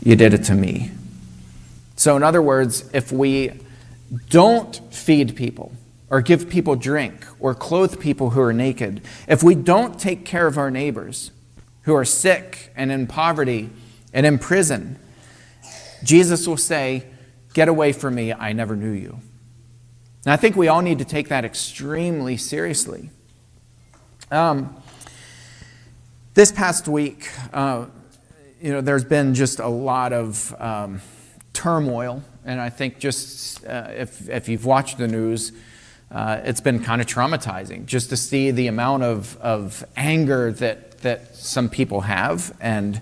you did it to me. So in other words, if we don't feed people or give people drink or clothe people who are naked, if we don't take care of our neighbors who are sick and in poverty and in prison, Jesus will say, "Get away from me, I never knew you." And I think we all need to take that extremely seriously. This past week, there's been just a lot of turmoil, and I think just if you've watched the news, it's been kind of traumatizing just to see the amount of anger that some people have, and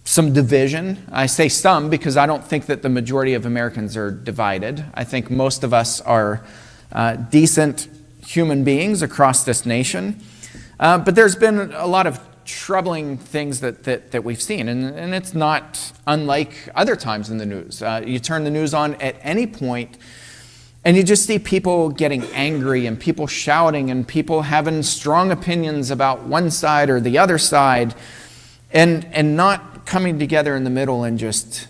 some division. I say some because I don't think that the majority of Americans are divided. I think most of us are decent human beings across this nation. But there's been a lot of troubling things that we've seen, and it's not unlike other times in the news. You turn the news on at any point, and you just see people getting angry and people shouting and people having strong opinions about one side or the other side, and not coming together in the middle and just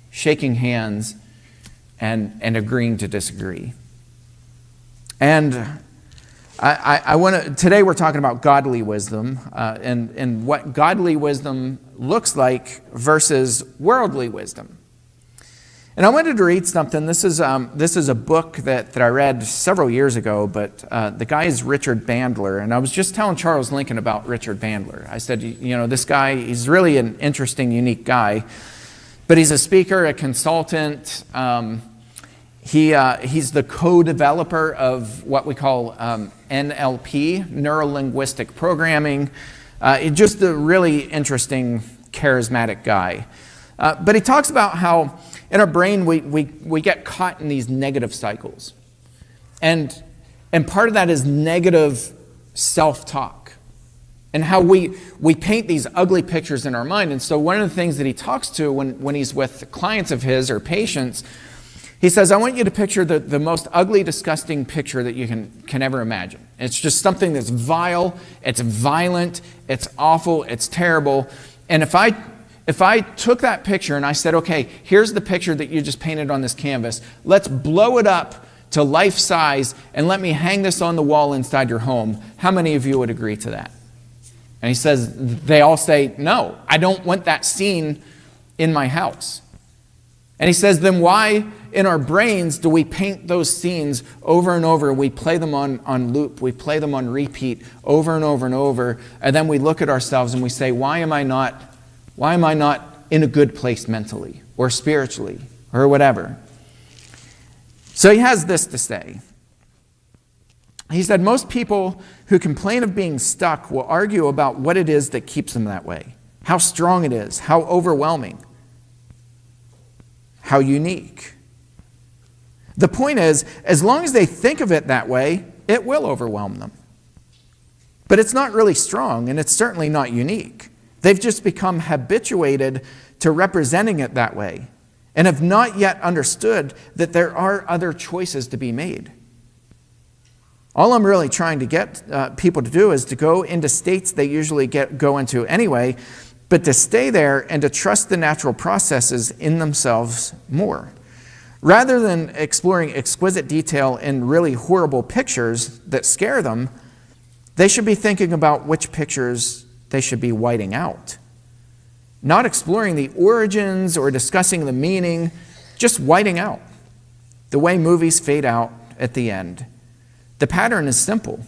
shaking hands and agreeing to disagree. And I want to. Today we're talking about godly wisdom and what godly wisdom looks like versus worldly wisdom. And I wanted to read something. This is a book that I read several years ago, but the guy is Richard Bandler, and I was just telling Charles Lincoln about Richard Bandler. I said, this guy, he's really an interesting, unique guy, but he's a speaker, a consultant. He's the co-developer of what we call NLP, neuro-linguistic programming. Just a really interesting, charismatic guy. But he talks about how in our brain we get caught in these negative cycles. And part of that is negative self-talk. And how we paint these ugly pictures in our mind. And so one of the things that he talks to when he's with clients of his or patients, he says, I want you to picture the most ugly, disgusting picture that you can ever imagine. It's just something that's vile, it's violent, it's awful, it's terrible. And if I took that picture and I said, okay, here's the picture that you just painted on this canvas, let's blow it up to life size and let me hang this on the wall inside your home, how many of you would agree to that? And he says, they all say, no, I don't want that scene in my house. And he says, then why in our brains do we paint those scenes over and over? We play them on loop. We play them on repeat over and over and over. And then we look at ourselves and we say, why am I not in a good place mentally or spiritually or whatever? So he has this to say. He said, most people who complain of being stuck will argue about what it is that keeps them that way, how strong it is, how overwhelming, how unique. The point is, as long as they think of it that way, it will overwhelm them. But it's not really strong, and it's certainly not unique. They've just become habituated to representing it that way and have not yet understood that there are other choices to be made. All I'm really trying to get people to do is to go into states they usually go into anyway, but to stay there and to trust the natural processes in themselves more. Rather than exploring exquisite detail in really horrible pictures that scare them, they should be thinking about which pictures they should be whiting out. Not exploring the origins or discussing the meaning, just whiting out. The way movies fade out at the end. The pattern is simple.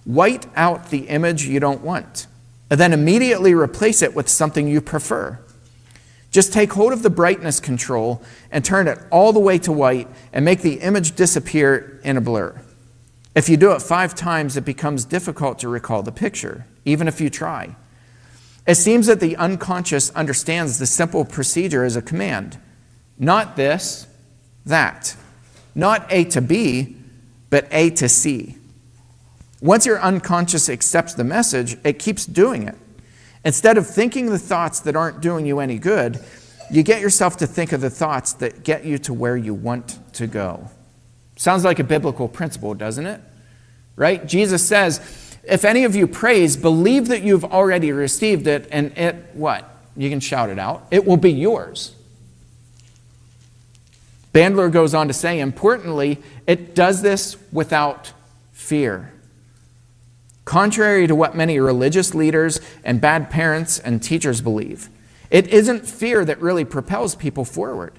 White out the image you don't want, and then immediately replace it with something you prefer. Just take hold of the brightness control and turn it all the way to white and make the image disappear in a blur. If you do it 5 times, it becomes difficult to recall the picture, even if you try. It seems that the unconscious understands the simple procedure as a command. Not this, that. Not A to B, but A to C. Once your unconscious accepts the message, it keeps doing it. Instead of thinking the thoughts that aren't doing you any good, you get yourself to think of the thoughts that get you to where you want to go. Sounds like a biblical principle, doesn't it? Right? Jesus says, if any of you prays, believe that you've already received it, and it, what? You can shout it out. It will be yours. Bandler goes on to say, importantly, it does this without fear. Contrary to what many religious leaders and bad parents and teachers believe, it isn't fear that really propels people forward.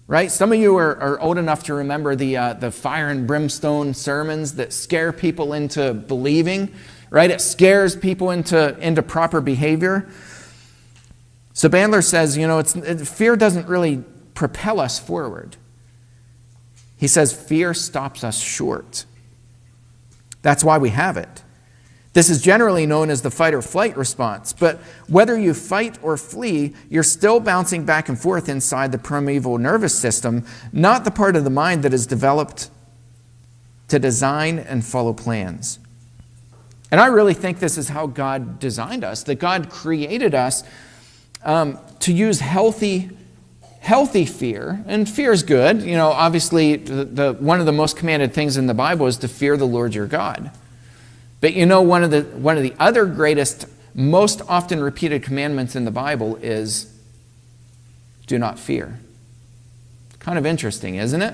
Right? Some of you are old enough to remember the fire and brimstone sermons that scare people into believing. Right? It scares people into proper behavior. So Bandler says, fear doesn't really propel us forward. He says fear stops us short. That's why we have it. This is generally known as the fight or flight response. But whether you fight or flee, you're still bouncing back and forth inside the primeval nervous system, not the part of the mind that is developed to design and follow plans. And I really think this is how God designed us, that God created us to use healthy fear. And fear is good. Obviously, one of the most commanded things in the Bible is to fear the Lord your God. But one of the other greatest, most often repeated commandments in the Bible is do not fear. Kind of interesting, isn't it?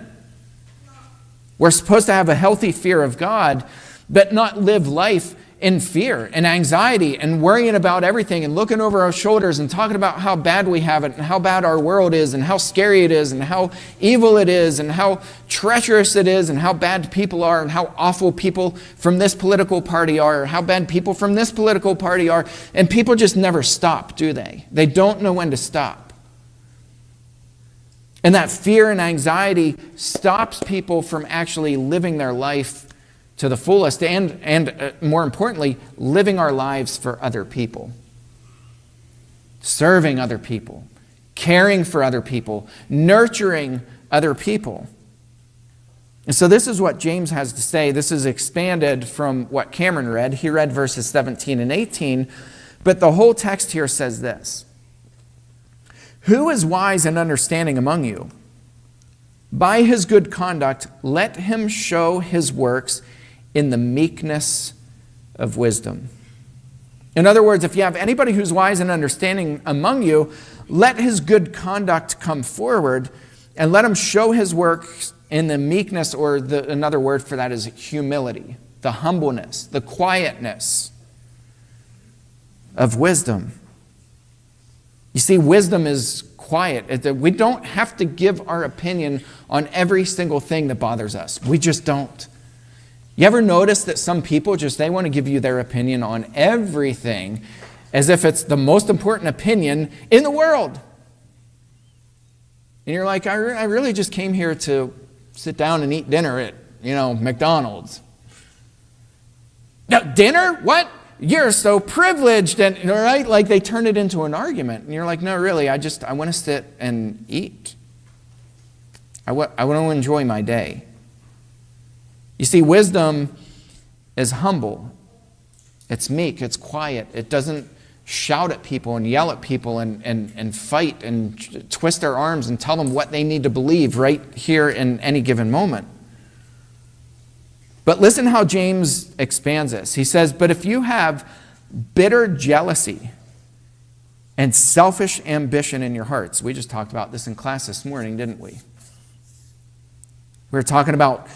We're supposed to have a healthy fear of God, but not live life in fear and anxiety and worrying about everything and looking over our shoulders and talking about how bad we have it and how bad our world is and how scary it is and how evil it is and how treacherous it is and how bad people are and how awful people from this political party are or how bad people from this political party are. And people just never stop, do they? They don't know when to stop. And that fear and anxiety stops people from actually living their life to the fullest and more importantly, living our lives for other people. Serving other people. Caring for other people. Nurturing other people. And so this is what James has to say. This is expanded from what Cameron read. He read verses 17 and 18. But the whole text here says this. Who is wise and understanding among you? By his good conduct, let him show his works in the meekness of wisdom. In other words, if you have anybody who's wise and understanding among you, let his good conduct come forward and let him show his works in the meekness, or another word for that is humility, the humbleness, the quietness of wisdom. You see, wisdom is quiet. We don't have to give our opinion on every single thing that bothers us. We just don't. You ever notice that some people they want to give you their opinion on everything as if it's the most important opinion in the world? And you're like, I really just came here to sit down and eat dinner at, McDonald's. Now, dinner? What? You're so privileged. And, right? Like they turn it into an argument. And you're like, no, really, I want to sit and eat. I want to enjoy my day. You see, wisdom is humble. It's meek. It's quiet. It doesn't shout at people and yell at people and fight and twist their arms and tell them what they need to believe right here in any given moment. But listen how James expands this. He says, but if you have bitter jealousy and selfish ambition in your hearts. We just talked about this in class this morning, didn't we? We were talking about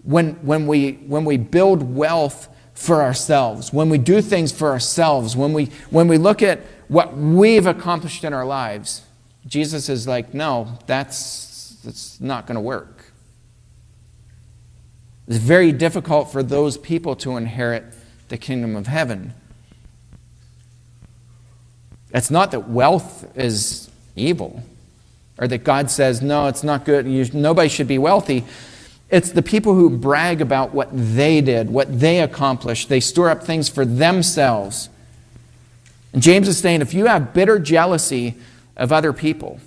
when we build wealth for ourselves, when we do things for ourselves, when we look at what we've accomplished in our lives, Jesus is like, no, that's not going to work. It's very difficult for those people to inherit the kingdom of heaven. It's not that wealth is evil, or that God says, no, it's not good, nobody should be wealthy. It's the people who brag about what they did, what they accomplished. They store up things for themselves. And James is saying, if you have bitter jealousy of other people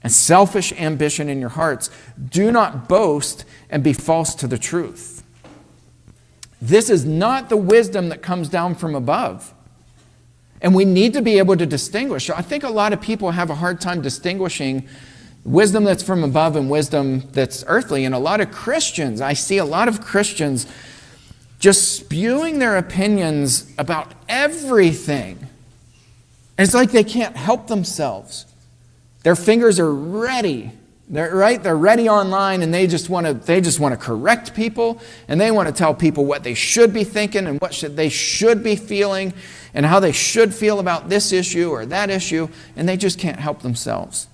and selfish ambition in your hearts, do not boast and be false to the truth. This is not the wisdom that comes down from above. And we need to be able to distinguish. I think a lot of people have a hard time distinguishing wisdom that's from above and wisdom that's earthly. And a lot of Christians, I see a lot of Christians just spewing their opinions about everything. And it's like they can't help themselves. Their fingers are ready. They're ready online, and they just want to correct people, and they want to tell people what they should be thinking and they should be feeling and how they should feel about this issue or that issue, and they just can't help themselves.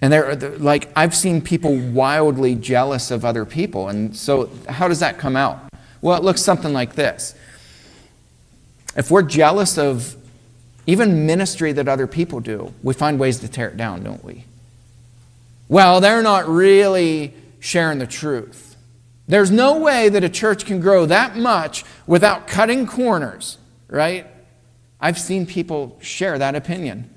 And they're like, I've seen people wildly jealous of other people. And so how does that come out? Well, it looks something like this. If we're jealous of even ministry that other people do, we find ways to tear it down, don't we? Well, they're not really sharing the truth. There's no way that a church can grow that much without cutting corners, right? I've seen people share that opinion.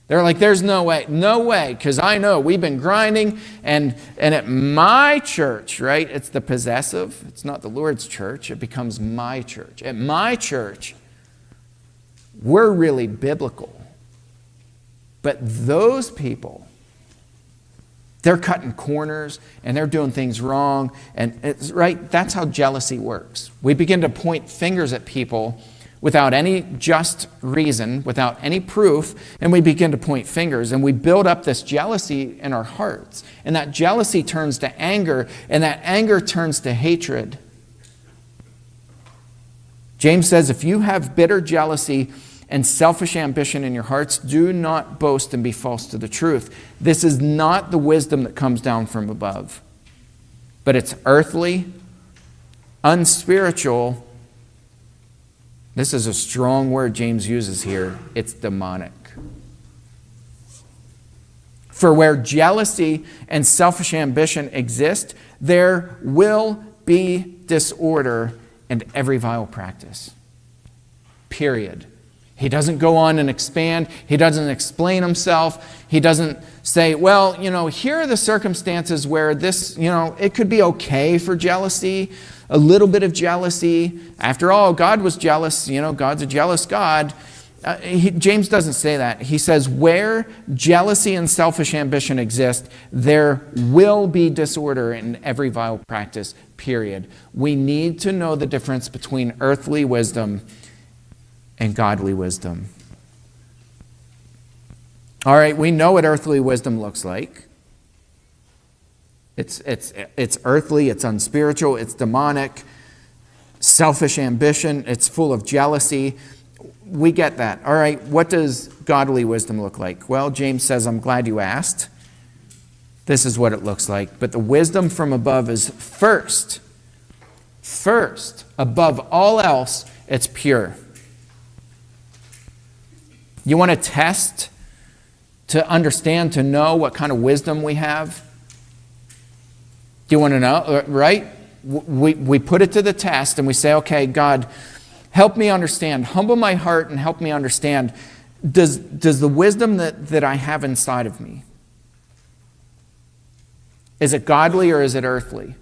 They're like, there's no way, because I know we've been grinding, and at my church, right, it's the possessive. It's not the Lord's church. It becomes my church. At my church, we're really biblical. But those people, they're cutting corners, and they're doing things wrong, and it's right. That's how jealousy works. We begin to point fingers at people without any just reason, without any proof, and we begin to point fingers, and we build up this jealousy in our hearts. And that jealousy turns to anger, and that anger turns to hatred. James says, if you have bitter jealousy and selfish ambition in your hearts, do not boast and be false to the truth. This is not the wisdom that comes down from above, but it's earthly, unspiritual. This is a strong word James uses here. It's demonic. For where jealousy and selfish ambition exist, there will be disorder and every vile practice. Period. He doesn't go on and expand. He doesn't explain himself. He doesn't say, well, here are the circumstances where this, it could be okay for jealousy, a little bit of jealousy. After all, God was jealous. God's a jealous God. James doesn't say that. He says, where jealousy and selfish ambition exist, there will be disorder in every vile practice, period. We need to know the difference between earthly wisdom and godly wisdom. All right, we know what earthly wisdom looks like. It's earthly, it's unspiritual, it's demonic, selfish ambition, it's full of jealousy. We get that. All right, what does godly wisdom look like? Well, James says, I'm glad you asked. This is what it looks like. But the wisdom from above is first, above all else, it's pure. You want to test, to understand, to know what kind of wisdom we have? Do you want to know, right? We put it to the test and we say, okay, God, help me understand. Humble my heart and help me understand. Does the wisdom that I have inside of me, is it godly or is it earthly?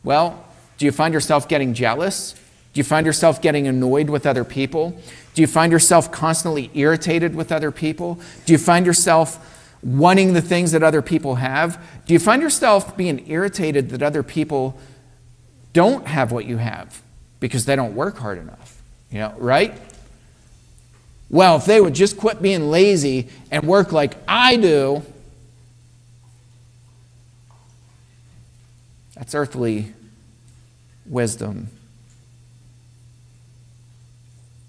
Well, do you find yourself getting jealous? Do you find yourself getting annoyed with other people? Do you find yourself constantly irritated with other people? Do you find yourself wanting the things that other people have? Do you find yourself being irritated that other people don't have what you have because they don't work hard enough? Right? Well, if they would just quit being lazy and work like I do, that's earthly wisdom.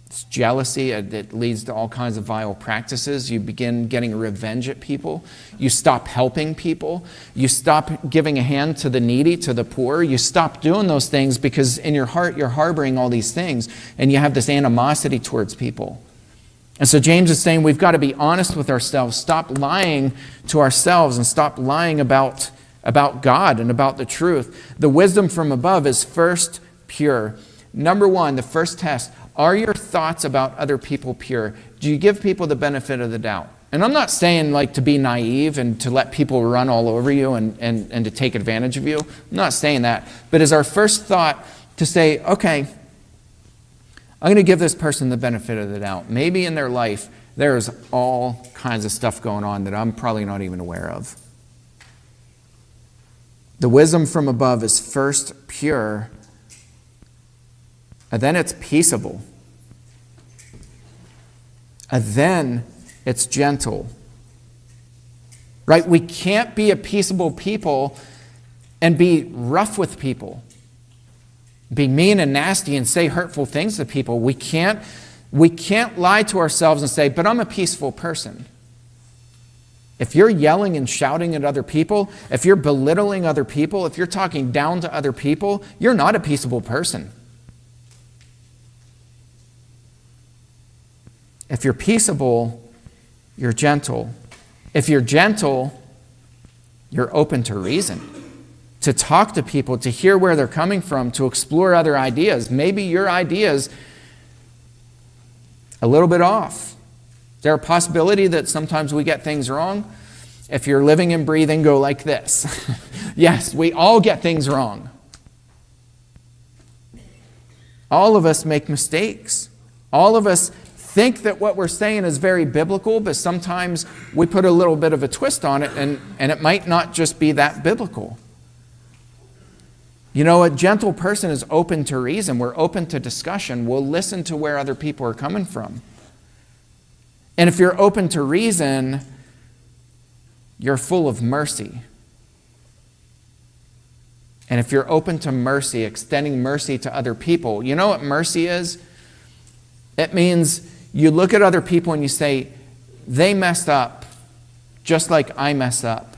It's jealousy. It leads to all kinds of vile practices. You begin getting revenge at people. You stop helping people. You stop giving a hand to the needy, to the poor. You stop doing those things because in your heart you're harboring all these things and you have this animosity towards people. And so James is saying we've got to be honest with ourselves. Stop lying to ourselves and stop lying about God and about the truth. The wisdom from above is first pure. Number one, the first test. Are your thoughts about other people pure? Do you give people the benefit of the doubt? And I'm not saying to be naive and to let people run all over you and to take advantage of you. I'm not saying that. But is our first thought to say, okay, I'm going to give this person the benefit of the doubt. Maybe in their life there's all kinds of stuff going on that I'm probably not even aware of. The wisdom from above is first pure, and then it's peaceable. And then it's gentle. Right? We can't be a peaceable people and be rough with people. Be mean and nasty and say hurtful things to people. We can't lie to ourselves and say, but I'm a peaceful person. If you're yelling and shouting at other people, if you're belittling other people, if you're talking down to other people, you're not a peaceable person. If you're peaceable, you're gentle. If you're gentle, you're open to reason, to talk to people, to hear where they're coming from, to explore other ideas. Maybe your idea's a little bit off. Is there a possibility that sometimes we get things wrong? If you're living and breathing, go like this. Yes, we all get things wrong. All of us make mistakes. All of us think that what we're saying is very biblical, but sometimes we put a little bit of a twist on it, and it might not just be that biblical. You know, a gentle person is open to reason. We're open to discussion. We'll listen to where other people are coming from. And if you're open to reason, you're full of mercy. And if you're open to mercy, extending mercy to other people, you know what mercy is? It means you look at other people and you say, they messed up just like I mess up.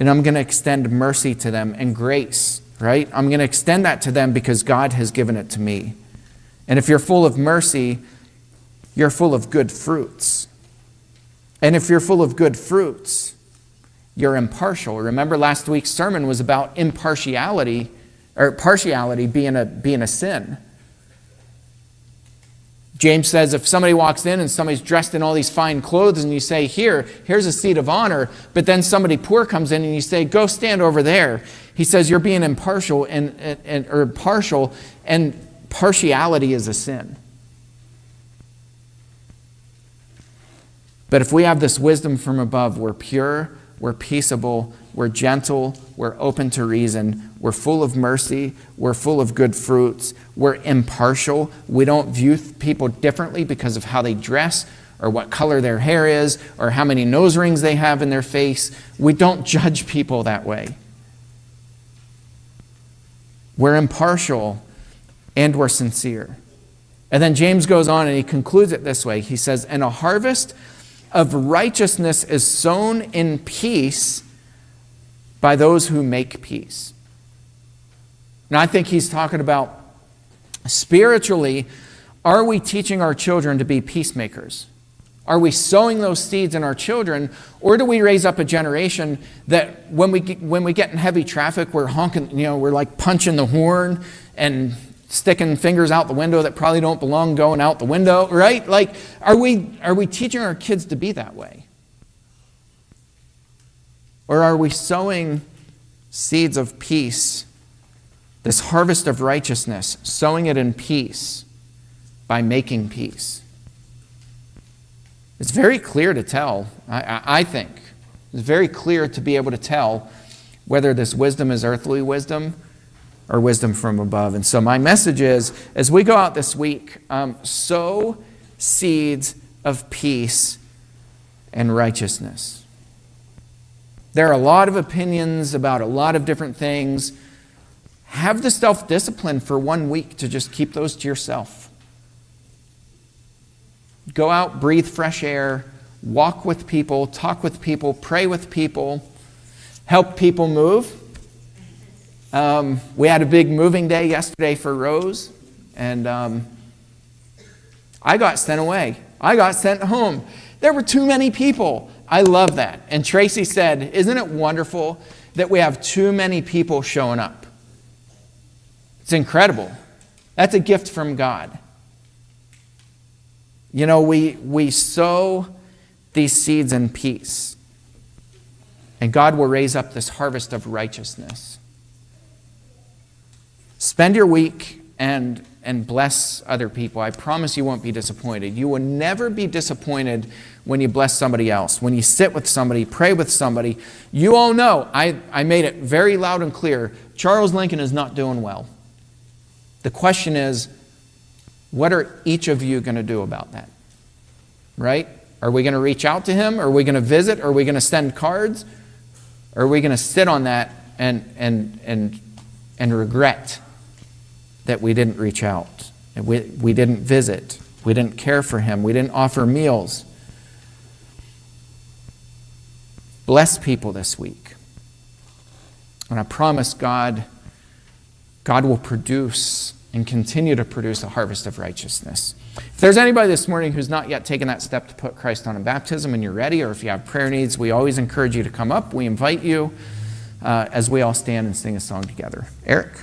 And I'm going to extend mercy to them and grace, right? I'm going to extend that to them because God has given it to me. And if you're full of mercy, you're full of good fruits. And if you're full of good fruits, you're impartial. Remember last week's sermon was about impartiality, or partiality being a sin. James says if somebody walks in and somebody's dressed in all these fine clothes and you say, here's a seat of honor, but then somebody poor comes in and you say, go stand over there. He says you're being impartial or partial, and partiality is a sin. But if we have this wisdom from above, we're pure, we're peaceable, we're gentle, we're open to reason, we're full of mercy, we're full of good fruits, we're impartial. We don't view people differently because of how they dress or what color their hair is or how many nose rings they have in their face. We don't judge people that way. We're impartial and we're sincere. And then James goes on and he concludes it this way. He says, and a harvest of righteousness is sown in peace by those who make peace. Now, I think he's talking about spiritually, are we teaching our children to be peacemakers? Are we sowing those seeds in our children, or do we raise up a generation that when we get in heavy traffic, we're honking, we're like punching the horn and sticking fingers out the window that probably don't belong going out the window, right? Like, are we teaching our kids to be that way? Or are we sowing seeds of peace, this harvest of righteousness, sowing it in peace by making peace? It's very clear to tell, I think. It's very clear to be able to tell whether this wisdom is earthly wisdom or wisdom from above. And so my message is, as we go out this week, sow seeds of peace and righteousness. There are a lot of opinions about a lot of different things. Have the self-discipline for 1 week to just keep those to yourself. Go out, breathe fresh air, walk with people, talk with people, pray with people, help people move. We had a big moving day yesterday for Rose, and I got sent away. I got sent home. There were too many people. I love that. And Tracy said, isn't it wonderful that we have too many people showing up? It's incredible. That's a gift from God. We sow these seeds in peace, and God will raise up this harvest of righteousness. Spend your week and bless other people. I promise you won't be disappointed. You will never be disappointed when you bless somebody else. When you sit with somebody, pray with somebody. You all know, I made it very loud and clear, Charles Lincoln is not doing well. The question is, what are each of you going to do about that? right? Are we going to reach out to him? Are we going to visit? Are we going to send cards? Or are we going to sit on that and regret that we didn't reach out? And we didn't visit. We didn't care for him. We didn't offer meals. Bless people this week. And I promise God will produce and continue to produce a harvest of righteousness. If there's anybody this morning who's not yet taken that step to put Christ on in baptism and you're ready, or if you have prayer needs, we always encourage you to come up. We invite you as we all stand and sing a song together. Eric.